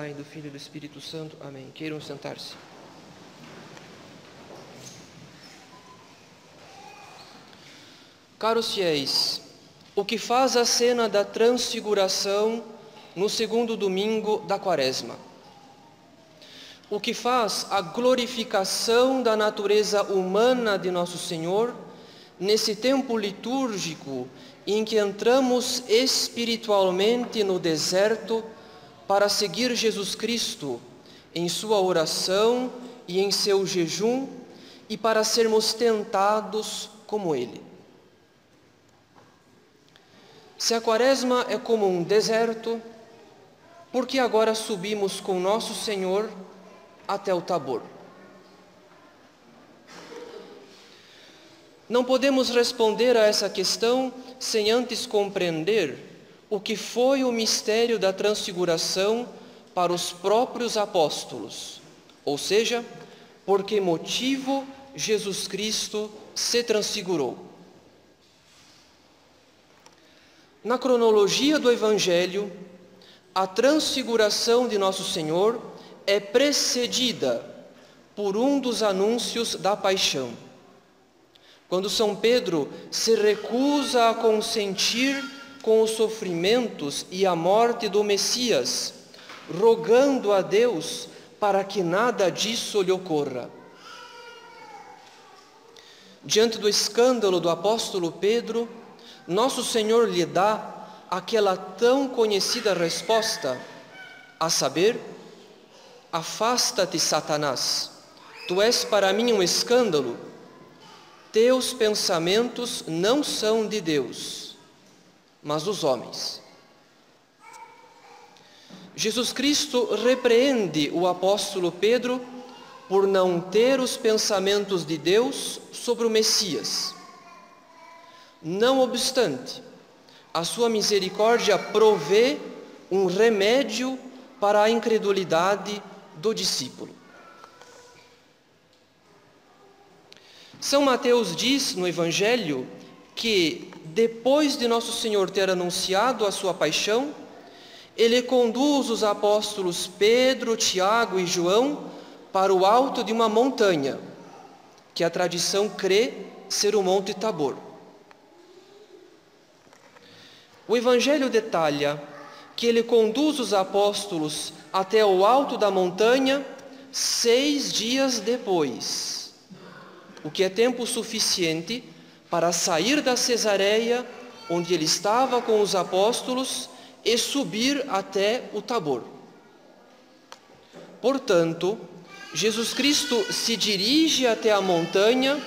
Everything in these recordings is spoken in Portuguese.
Pai, do Filho e do Espírito Santo. Amém. Queiram sentar-se. Caros fiéis, o que faz a cena da transfiguração no segundo domingo da Quaresma? O que faz a glorificação da natureza humana de Nosso Senhor nesse tempo litúrgico em que entramos espiritualmente no deserto para seguir Jesus Cristo em sua oração e em seu jejum e para sermos tentados como Ele. Se a Quaresma é como um deserto, por que agora subimos com Nosso Senhor até o Tabor? Não podemos responder a essa questão sem antes compreender o que foi o mistério da transfiguração para os próprios apóstolos, ou seja, por que motivo Jesus Cristo se transfigurou. Na cronologia do Evangelho, a transfiguração de Nosso Senhor é precedida por um dos anúncios da paixão. Quando São Pedro se recusa a consentir com os sofrimentos e a morte do Messias, rogando a Deus para que nada disso lhe ocorra. Diante do escândalo do apóstolo Pedro, Nosso Senhor lhe dá aquela tão conhecida resposta, a saber: afasta-te, Satanás, tu és para mim um escândalo. Teus pensamentos não são de Deus, mas dos homens. Jesus Cristo repreende o apóstolo Pedro por não ter os pensamentos de Deus sobre o Messias. Não obstante, a sua misericórdia provê um remédio para a incredulidade do discípulo. São Mateus diz no Evangelho que, depois de Nosso Senhor ter anunciado a sua paixão, Ele conduz os apóstolos Pedro, Tiago e João para o alto de uma montanha, que a tradição crê ser o Monte Tabor. O Evangelho detalha que Ele conduz os apóstolos até o alto da montanha 6 dias depois, o que é tempo suficiente para sair da Cesareia, onde Ele estava com os apóstolos, e subir até o Tabor. Portanto, Jesus Cristo se dirige até a montanha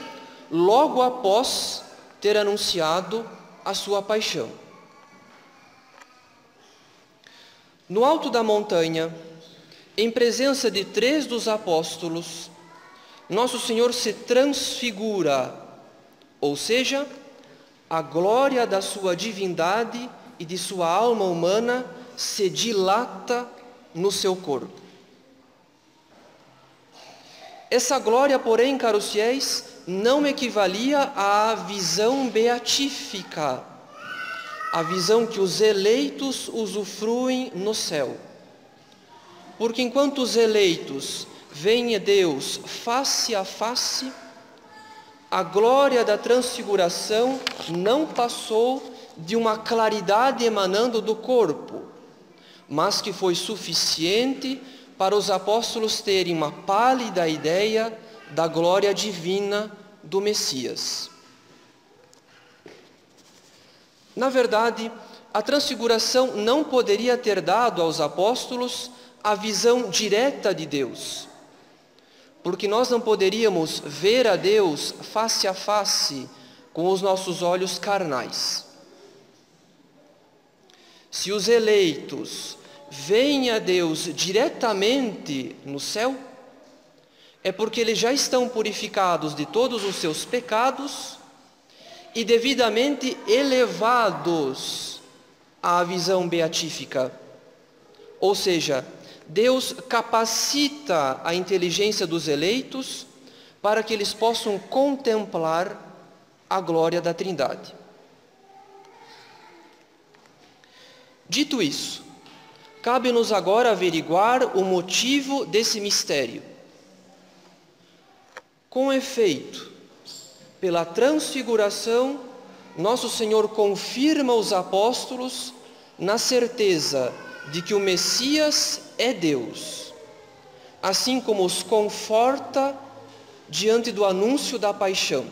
logo após ter anunciado a sua paixão. No alto da montanha, em presença de 3 dos apóstolos, Nosso Senhor se transfigura, ou seja, a glória da sua divindade e de sua alma humana se dilata no seu corpo. Essa glória, porém, caros fiéis, não equivalia à visão beatífica, a visão que os eleitos usufruem no céu. Porque enquanto os eleitos veem a Deus face a face, a glória da transfiguração não passou de uma claridade emanando do corpo, mas que foi suficiente para os apóstolos terem uma pálida ideia da glória divina do Messias. Na verdade, a transfiguração não poderia ter dado aos apóstolos a visão direta de Deus, porque nós não poderíamos ver a Deus face a face com os nossos olhos carnais. Se os eleitos veem a Deus diretamente no céu, é porque eles já estão purificados de todos os seus pecados e devidamente elevados à visão beatífica. Ou seja, Deus capacita a inteligência dos eleitos para que eles possam contemplar a glória da Trindade. Dito isso, cabe-nos agora averiguar o motivo desse mistério. Com efeito, pela transfiguração, nosso Senhor confirma os apóstolos na certeza de que o Messias é Deus, assim como os conforta diante do anúncio da paixão.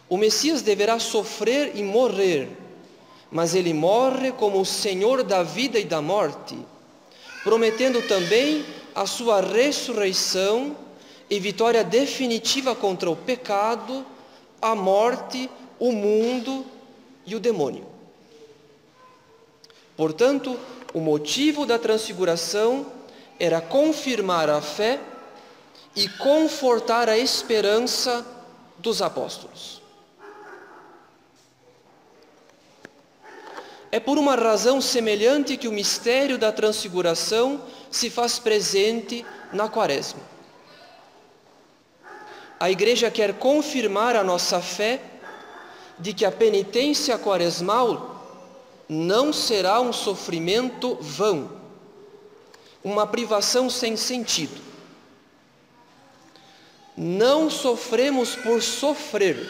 O Messias deverá sofrer e morrer, mas ele morre como o Senhor da vida e da morte, prometendo também a sua ressurreição e vitória definitiva contra o pecado, a morte, o mundo e o demônio. Portanto, o motivo da transfiguração era confirmar a fé e confortar a esperança dos apóstolos. É por uma razão semelhante que o mistério da transfiguração se faz presente na Quaresma. A Igreja quer confirmar a nossa fé de que a penitência quaresmal não será um sofrimento vão, uma privação sem sentido. Não sofremos por sofrer,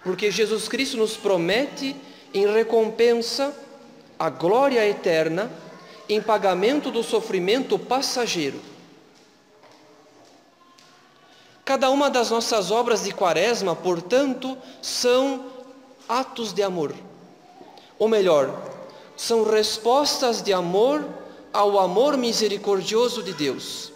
porque Jesus Cristo nos promete em recompensa a glória eterna, em pagamento do sofrimento passageiro. Cada uma das nossas obras de Quaresma, portanto, são atos de amor. Ou melhor, são respostas de amor ao amor misericordioso de Deus.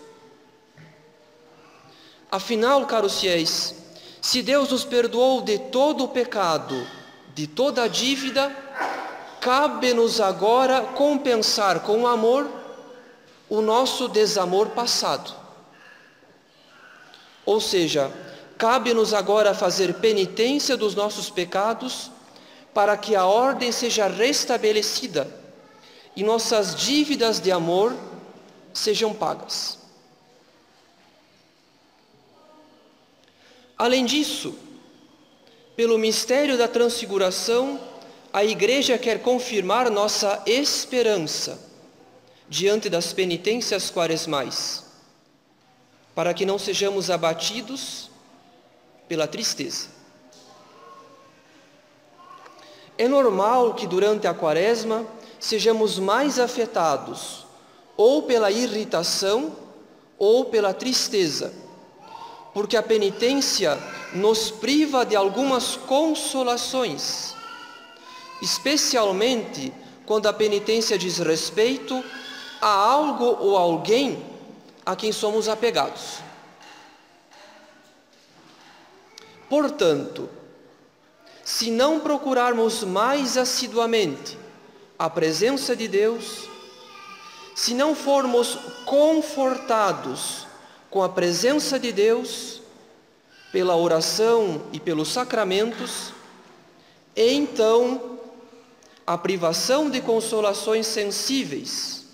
Afinal, caros fiéis, se Deus nos perdoou de todo o pecado, de toda a dívida, cabe-nos agora compensar com amor o nosso desamor passado. Ou seja, cabe-nos agora fazer penitência dos nossos pecados para que a ordem seja restabelecida e nossas dívidas de amor sejam pagas. Além disso, pelo mistério da transfiguração, a Igreja quer confirmar nossa esperança diante das penitências quaresmais, para que não sejamos abatidos pela tristeza. É normal que durante a Quaresma sejamos mais afetados ou pela irritação ou pela tristeza, porque a penitência nos priva de algumas consolações, especialmente quando a penitência diz respeito a algo ou alguém a quem somos apegados. Portanto, se não procurarmos mais assiduamente a presença de Deus, se não formos confortados com a presença de Deus, pela oração e pelos sacramentos, então a privação de consolações sensíveis,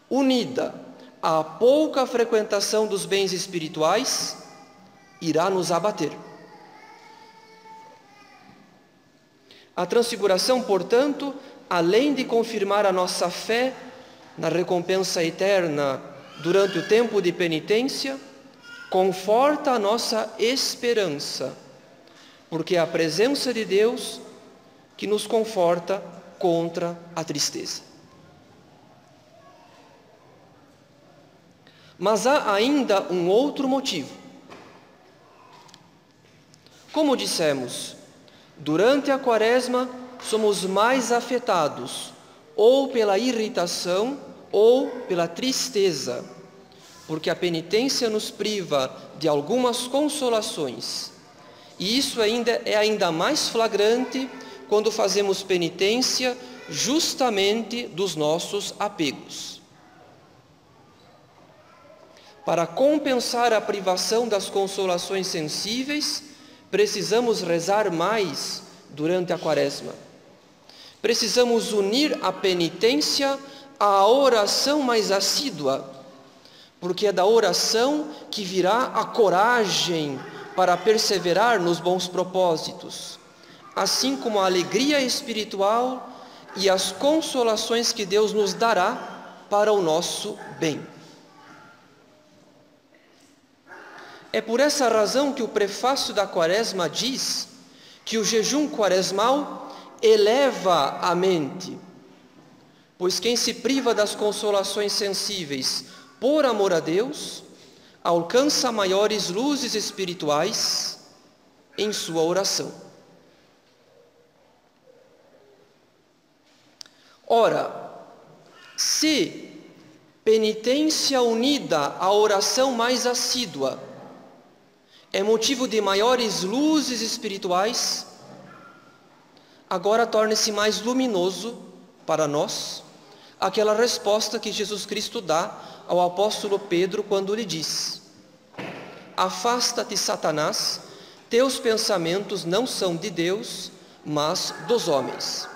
unida à pouca frequentação dos bens espirituais, irá nos abater. A transfiguração, portanto, além de confirmar a nossa fé na recompensa eterna durante o tempo de penitência, conforta a nossa esperança, porque é a presença de Deus que nos conforta contra a tristeza. Mas há ainda um outro motivo. Como dissemos, durante a Quaresma somos mais afetados ou pela irritação ou pela tristeza, porque a penitência nos priva de algumas consolações. E isso é ainda mais flagrante quando fazemos penitência justamente dos nossos apegos. Para compensar a privação das consolações sensíveis, precisamos rezar mais durante a Quaresma. Precisamos unir a penitência à oração mais assídua, porque é da oração que virá a coragem para perseverar nos bons propósitos, assim como a alegria espiritual e as consolações que Deus nos dará para o nosso bem. É por essa razão que o prefácio da Quaresma diz que o jejum quaresmal eleva a mente, pois quem se priva das consolações sensíveis por amor a Deus, alcança maiores luzes espirituais em sua oração. Ora, se penitência unida à oração mais assídua é motivo de maiores luzes espirituais, agora torne-se mais luminoso para nós aquela resposta que Jesus Cristo dá ao apóstolo Pedro quando lhe diz: afasta-te, Satanás, teus pensamentos não são de Deus, mas dos homens.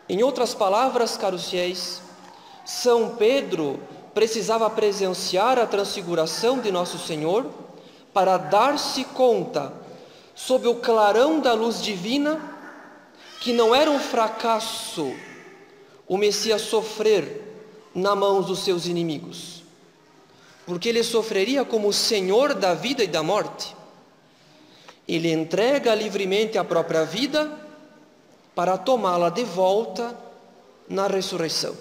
Em outras palavras, caros fiéis, São Pedro precisava presenciar a transfiguração de Nosso Senhor para dar-se conta, sob o clarão da luz divina, que não era um fracasso o Messias sofrer na mãos dos seus inimigos, porque ele sofreria como Senhor da vida e da morte. Ele entrega livremente a própria vida para tomá-la de volta na ressurreição.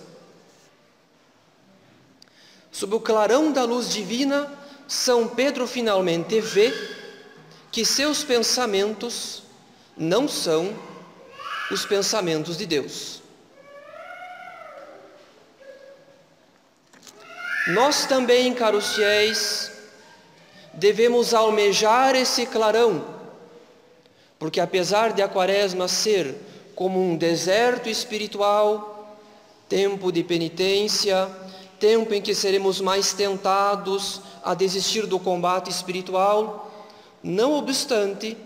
Sob o clarão da luz divina, São Pedro finalmente vê que seus pensamentos não são os pensamentos de Deus. Nós também, caros fiéis, devemos almejar esse clarão, porque apesar de a Quaresma ser como um deserto espiritual, tempo de penitência, tempo em que seremos mais tentados a desistir do combate espiritual, não obstante,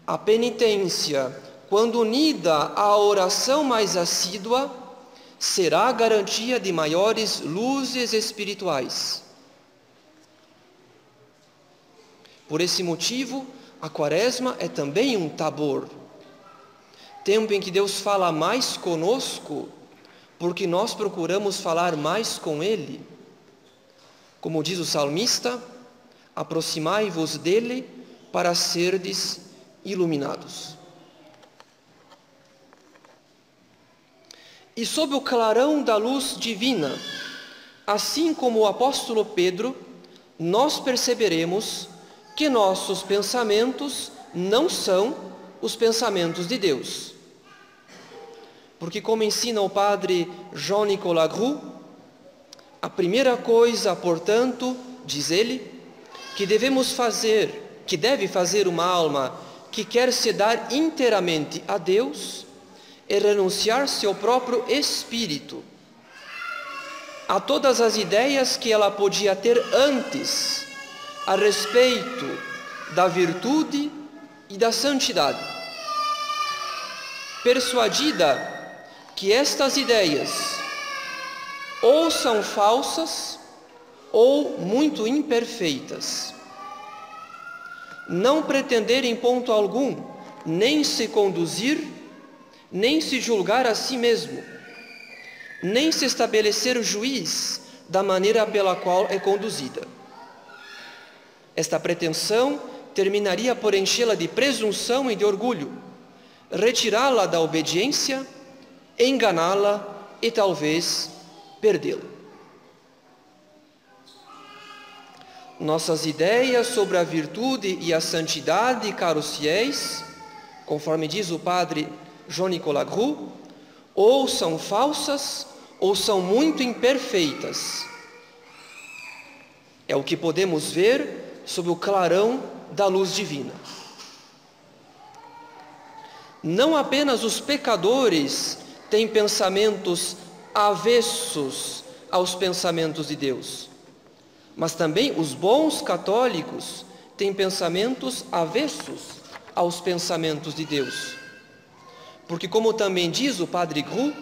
a penitência, quando unida à oração mais assídua, será a garantia de maiores luzes espirituais. Por esse motivo, a Quaresma é também um tabor, tempo em que Deus fala mais conosco, porque nós procuramos falar mais com Ele. Como diz o salmista, aproximai-vos dele para serdes iluminados. E sob o clarão da luz divina, assim como o apóstolo Pedro, nós perceberemos que nossos pensamentos não são os pensamentos de Deus. Porque, como ensina o padre Jean-Nicolas Groux, a primeira coisa, portanto, diz ele, que deve fazer uma alma que quer se dar inteiramente a Deus, é renunciar seu próprio espírito, a todas as ideias que ela podia ter antes a respeito da virtude e da santidade, persuadida que estas ideias ou são falsas ou muito imperfeitas. Não pretender em ponto algum nem se conduzir, nem se julgar a si mesmo, nem se estabelecer juiz da maneira pela qual é conduzida. Esta pretensão terminaria por enchê-la de presunção e de orgulho, retirá-la da obediência, enganá-la e talvez perdê-la. Nossas ideias sobre a virtude e a santidade, caros fiéis, conforme diz o padre Jean-Nicolas Groux, ou são falsas ou são muito imperfeitas. É o que podemos ver sob o clarão da luz divina. Não apenas os pecadores têm pensamentos avessos aos pensamentos de Deus, mas também os bons católicos têm pensamentos avessos aos pensamentos de Deus. Porque, como também diz o padre Groux,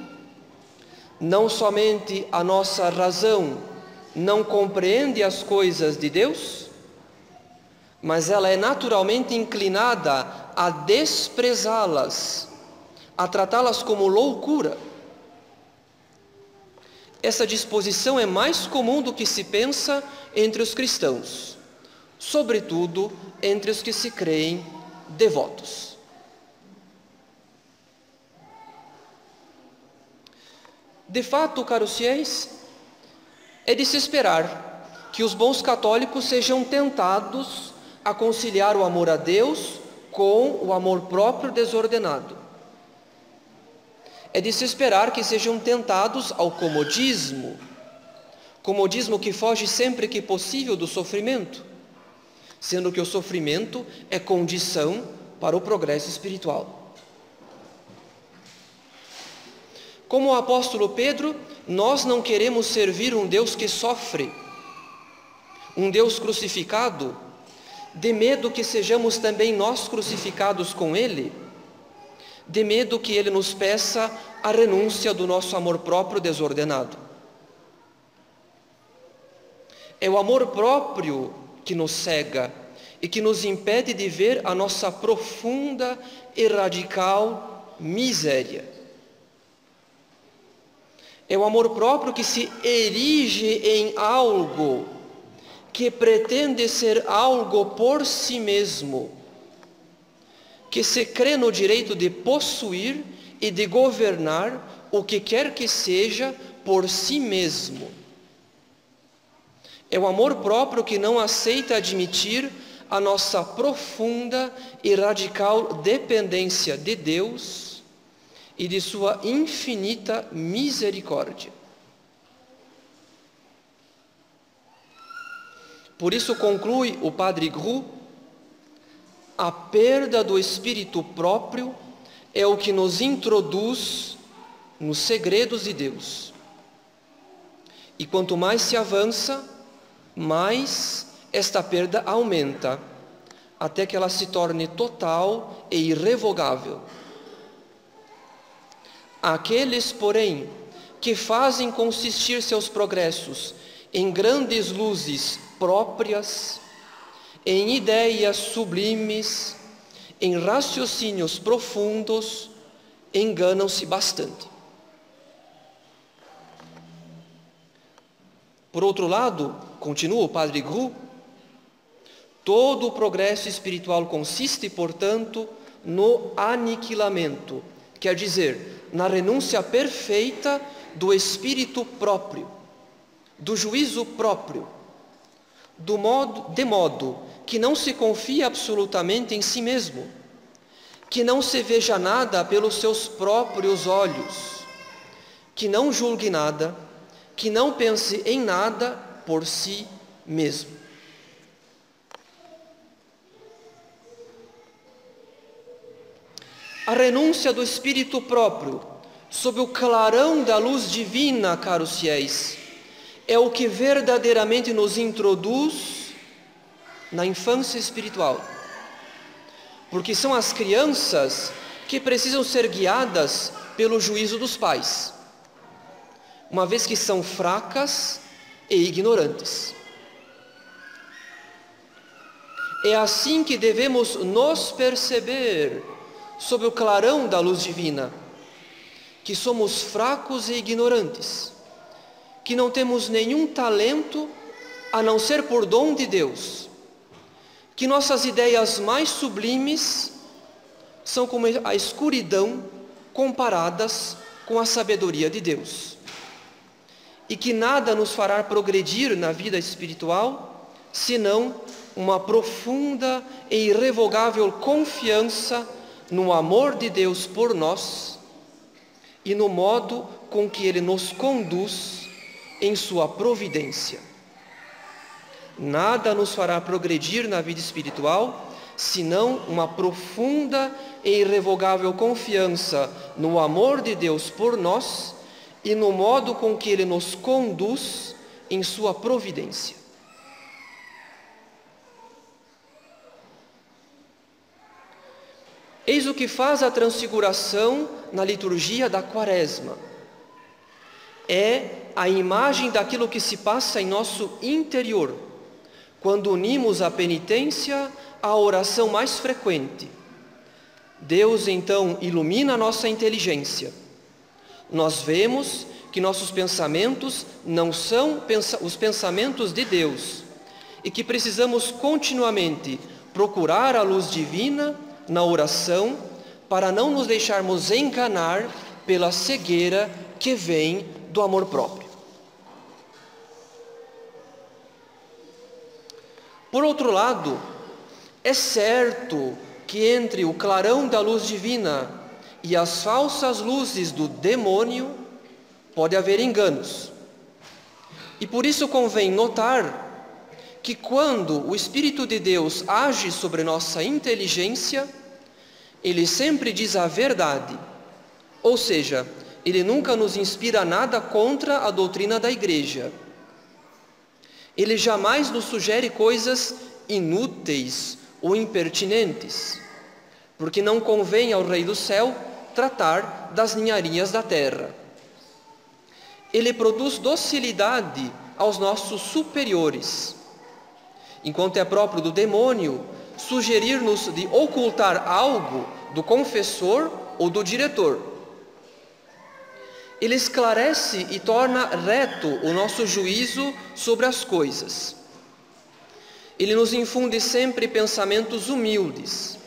não somente a nossa razão não compreende as coisas de Deus, mas ela é naturalmente inclinada a desprezá-las a tratá-las como loucura. Essa disposição é mais comum do que se pensa entre os cristãos, sobretudo entre os que se creem devotos. De fato, caros fiéis, é de se esperar que os bons católicos sejam tentados a conciliar o amor a Deus com o amor próprio desordenado. É de se esperar que sejam tentados ao comodismo que foge sempre que possível do sofrimento, sendo que o sofrimento é condição para o progresso espiritual. Como o apóstolo Pedro, nós não queremos servir um Deus que sofre, um Deus crucificado, de medo que sejamos também nós crucificados com Ele, de medo que Ele nos peça a renúncia do nosso amor próprio desordenado. É o amor próprio que nos cega e que nos impede de ver a nossa profunda e radical miséria. É o amor próprio que se erige em algo, que pretende ser algo por si mesmo, que se crê no direito de possuir e de governar o que quer que seja por si mesmo. É o amor próprio que não aceita admitir a nossa profunda e radical dependência de Deus e de sua infinita misericórdia. Por isso conclui o Padre Gru: a perda do espírito próprio é o que nos introduz nos segredos de Deus. E quanto mais se avança, mais esta perda aumenta, até que ela se torne total e irrevogável. Aqueles, porém, que fazem consistir seus progressos em grandes luzes próprias, em ideias sublimes, em raciocínios profundos, enganam-se bastante. Por outro lado, continua o Padre Gru, todo o progresso espiritual consiste, portanto, no aniquilamento, quer dizer, na renúncia perfeita do espírito próprio, do juízo próprio, de modo que não se confie absolutamente em si mesmo, que não se veja nada pelos seus próprios olhos, que não julgue nada, que não pense em nada por si mesmo. A renúncia do espírito próprio, sob o clarão da luz divina, caros fiéis, é o que verdadeiramente nos introduz na infância espiritual. Porque são as crianças que precisam ser guiadas pelo juízo dos pais, uma vez que são fracas e ignorantes. É assim que devemos nos perceber sob o clarão da luz divina, que somos fracos e ignorantes, que não temos nenhum talento a não ser por dom de Deus, que nossas ideias mais sublimes são como a escuridão comparadas com a sabedoria de Deus, e que nada nos fará progredir na vida espiritual, senão uma profunda e irrevogável confiança no amor de Deus por nós e no modo com que Ele nos conduz em sua providência. Nada nos fará progredir na vida espiritual, senão uma profunda e irrevogável confiança no amor de Deus por nós e no modo com que Ele nos conduz em sua providência. Eis o que faz a transfiguração na liturgia da Quaresma. É a imagem daquilo que se passa em nosso interior, quando unimos a penitência à oração mais frequente, Deus então ilumina a nossa inteligência. Nós vemos que nossos pensamentos não são os pensamentos de Deus e que precisamos continuamente procurar a luz divina na oração para não nos deixarmos enganar pela cegueira que vem do amor próprio. Por outro lado, é certo que entre o clarão da luz divina e as falsas luzes do demônio pode haver enganos. E por isso convém notar que quando o Espírito de Deus age sobre nossa inteligência, ele sempre diz a verdade, ou seja, ele nunca nos inspira nada contra a doutrina da Igreja. Ele jamais nos sugere coisas inúteis ou impertinentes, porque não convém ao Rei do Céu tratar das ninharias da terra. Ele produz docilidade aos nossos superiores, enquanto é próprio do demônio sugerir-nos de ocultar algo do confessor ou do diretor. Ele esclarece e torna reto o nosso juízo sobre as coisas. Ele nos infunde sempre pensamentos humildes,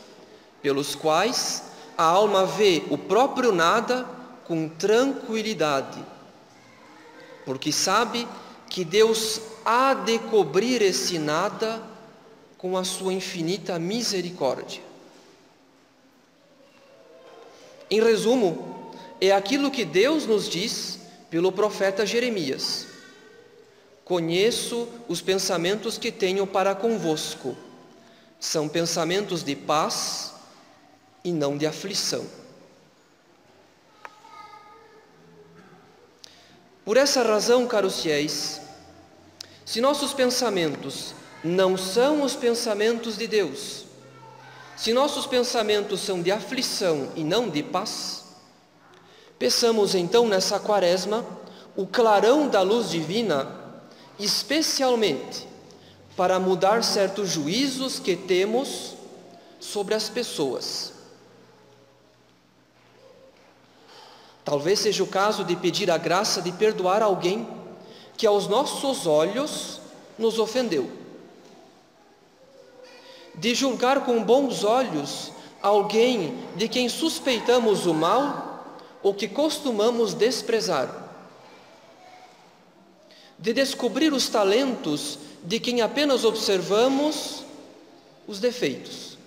pelos quais a alma vê o próprio nada com tranquilidade, porque sabe que Deus há de cobrir esse nada com a sua infinita misericórdia. Em resumo, é aquilo que Deus nos diz pelo profeta Jeremias: conheço os pensamentos que tenho para convosco, são pensamentos de paz e não de aflição. Por essa razão, caros fiéis, se nossos pensamentos não são os pensamentos de Deus, se nossos pensamentos são de aflição e não de paz, peçamos então nessa quaresma o clarão da luz divina, especialmente para mudar certos juízos que temos sobre as pessoas. Talvez seja o caso de pedir a graça de perdoar alguém que aos nossos olhos nos ofendeu, de julgar com bons olhos alguém de quem suspeitamos o mal ou que costumamos desprezar, de descobrir os talentos de quem apenas observamos os defeitos,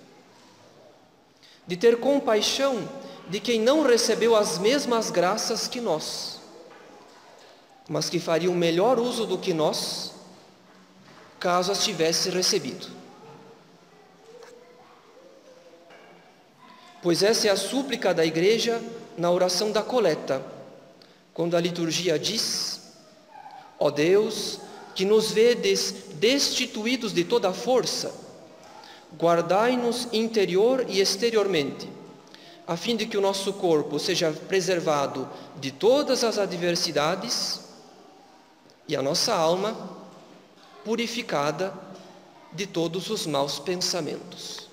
de ter compaixão de quem não recebeu as mesmas graças que nós, mas que faria um melhor uso do que nós, caso as tivesse recebido. Pois essa é a súplica da Igreja na oração da coleta, quando a liturgia diz: ó Deus, que nos vedes destituídos de toda força, guardai-nos interior e exteriormente, a fim de que o nosso corpo seja preservado de todas as adversidades e a nossa alma purificada de todos os maus pensamentos.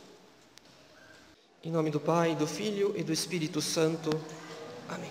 Em nome do Pai, do Filho e do Espírito Santo. Amém.